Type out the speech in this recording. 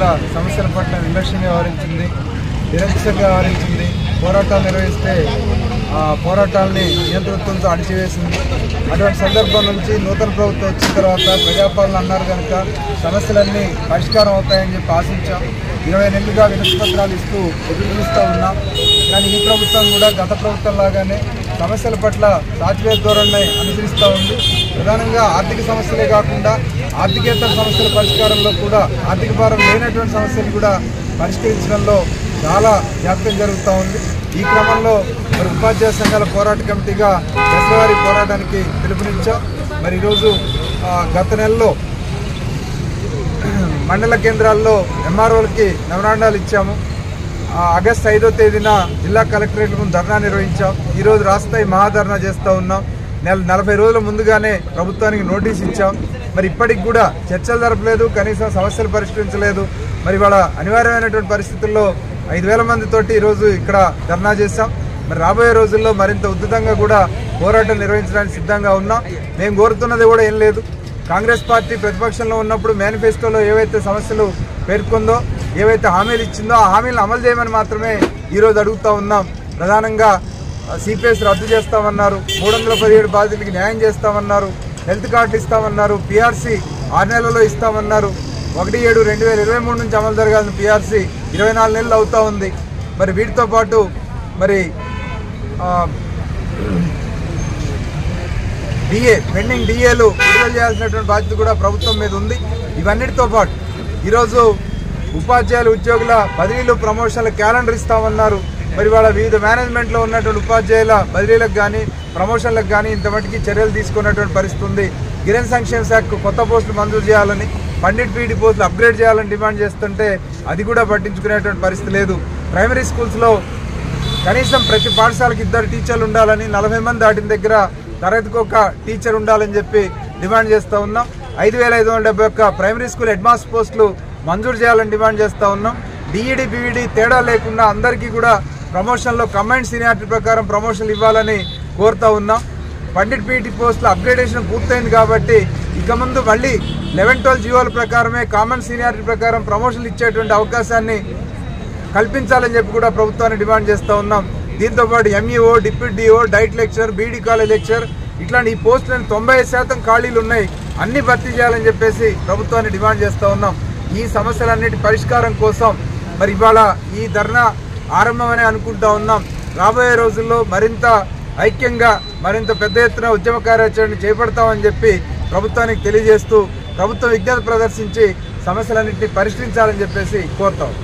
రైతుల సమస్యల పట్ల నిర్లక్ష్యంగా వ్యవహరించింది, నిరంకుశంగా వ్యవహరించింది. పోరాటాలు నిర్వహిస్తే ఆ పోరాటాలని నియంతృత్వంతో అణిచివేసింది. అటువంటి సందర్భం నుంచి నూతన ప్రభుత్వం వచ్చిన తర్వాత ప్రజాపాలన అన్నారు కనుక సమస్యలన్నీ పరిష్కారం అవుతాయని చెప్పి ఆశించాం. 20 నెలలుగా వినతి పత్రాలు ఇస్తూ ఎదురు చూస్తూ ఉన్నాం. కానీ ఈ ప్రభుత్వం కూడా గత ప్రభుత్వం లాగానే సమస్యల పట్ల సాచివేత ధోరణిని అనుసరిస్తూ ఉంది. ప్రధానంగా ఆర్థిక సమస్యలే కాకుండా ఆర్థికేతర సమస్యల పరిష్కారంలో కూడా ఆర్థిక భారం లేనటువంటి సమస్యలు కూడా పరిష్కరించడంలో చాలా జాప్యం జరుగుతూ ఉంది. ఈ క్రమంలో మరి ఉపాధ్యాయ సంఘాల పోరాట కమిటీగా దశలవారీ పోరాటానికి పిలుపునిచ్చాం. మరి ఈరోజు గత నెలలో మండల కేంద్రాల్లో ఎంఆర్ఓలకి మెమరాండాలు ఇచ్చాము. ఆగస్టు 5వ తేదీన జిల్లా కలెక్టరేట్ ముందు ధర్నా నిర్వహించాం. ఈరోజు రాష్ట్రస్థాయి మహాధర్నా చేస్తూ ఉన్నాం. 40 రోజుల ముందుగానే ప్రభుత్వానికి నోటీస్ ఇచ్చాం. మరి ఇప్పటికి కూడా చర్చలు జరపలేదు, కనీసం సమస్యలు పరిష్కరించలేదు. మరి వాళ్ళ అనివార్యమైనటువంటి పరిస్థితుల్లో 5,000 మందితోటి ఈరోజు ఇక్కడ ధర్నా చేశాం. మరి రాబోయే రోజుల్లో మరింత ఉధృతంగా కూడా పోరాటం నిర్వహించడానికి సిద్ధంగా ఉన్నాం. మేము కోరుతున్నది కూడా ఏం లేదు. కాంగ్రెస్ పార్టీ ప్రతిపక్షంలో ఉన్నప్పుడు మేనిఫెస్టోలో ఏవైతే సమస్యలు పేర్కొందో, ఏవైతే హామీలు ఇచ్చిందో ఆ హామీలను అమలు చేయమని మాత్రమే ఈరోజు అడుగుతూ ఉన్నాం. ప్రధానంగా సిపిఎస్ రద్దు చేస్తామన్నారు, 317 బాధితులకి న్యాయం చేస్తామన్నారు, హెల్త్ కార్డులు ఇస్తామన్నారు, పిఆర్సీ 6 నెలల్లో ఇస్తామన్నారు. 1/7/2023 నుంచి అమలు జరగాల్సిన పిఆర్సీ 24 నెలలు అవుతూ ఉంది. మరి వీటితో పాటు మరి పెండింగ్ డిఏలు విడుదల చేయాల్సినటువంటి బాధ్యత కూడా ప్రభుత్వం మీద ఉంది. ఇవన్నిటితో పాటు ఈరోజు ఉపాధ్యాయులు ఉద్యోగుల బదిలీలు ప్రమోషన్ల క్యాలెండర్ ఇస్తామన్నారు. మరి వాళ్ళ వివిధ మేనేజ్మెంట్లో ఉన్నటువంటి ఉపాధ్యాయుల బదిలీలకు కానీ ప్రమోషన్లకు కానీ ఇంత మటుకి చర్యలు తీసుకున్నటువంటి పరిస్థితి ఉంది. గిరిజన సంక్షేమ శాఖకు కొత్త పోస్టులు మంజూరు చేయాలని, పండిట్ పీఈడీ పోస్టులు అప్గ్రేడ్ చేయాలని డిమాండ్ చేస్తుంటే అది కూడా పట్టించుకునేటువంటి పరిస్థితి లేదు. ప్రైమరీ స్కూల్స్లో కనీసం ప్రతి పాఠశాలకు 2 టీచర్లు ఉండాలని, 40 మంది దాటిన దగ్గర తరగతికి ఒక టీచర్ ఉండాలని చెప్పి డిమాండ్ చేస్తూ ఉన్నాం. 5,571 ప్రైమరీ స్కూల్ హెడ్ మాస్టర్ పోస్టులు మంజూరు చేయాలని డిమాండ్ చేస్తూ ఉన్నాం. డిఈడి పీఈడీ తేడా లేకుండా అందరికీ కూడా ప్రమోషన్లో కంబైన్డ్ సీనియారిటీ ప్రకారం ప్రమోషన్లు ఇవ్వాలని కోరుతూ ఉన్నాం. పండిట్ పీఈటీ పోస్టుల అప్గ్రేడేషన్ పూర్తయింది కాబట్టి ఇక ముందు మళ్ళీ 11-12 జీవోల ప్రకారమే కామన్ సీనియారిటీ ప్రకారం ప్రమోషన్లు ఇచ్చేటువంటి అవకాశాన్ని కల్పించాలని చెప్పి కూడా ప్రభుత్వాన్ని డిమాండ్ చేస్తూ ఉన్నాం. దీంతోపాటు MEO, deputy DO, DIET lecture, BEd college lecture ఇట్లాంటి ఈ పోస్టులను 90% ఖాళీలు ఉన్నాయి, అన్ని భర్తీ చేయాలని చెప్పేసి ప్రభుత్వాన్ని డిమాండ్ చేస్తూ ఉన్నాం. ఈ సమస్యలన్నిటి పరిష్కారం కోసం మరి ఇవాళ ఈ ధర్నా ఆరంభమని అనుకుంటా ఉన్నాం. రాబోయే రోజుల్లో మరింత ఐక్యంగా మరింత పెద్ద ఎత్తున ఉద్యమ కార్యాచరణ చేపడతామని చెప్పి ప్రభుత్వానికి తెలియజేస్తూ ప్రభుత్వం విజ్ఞత ప్రదర్శించి సమస్యలన్నింటినీ పరిష్కరించాలని చెప్పేసి కోరుతాం.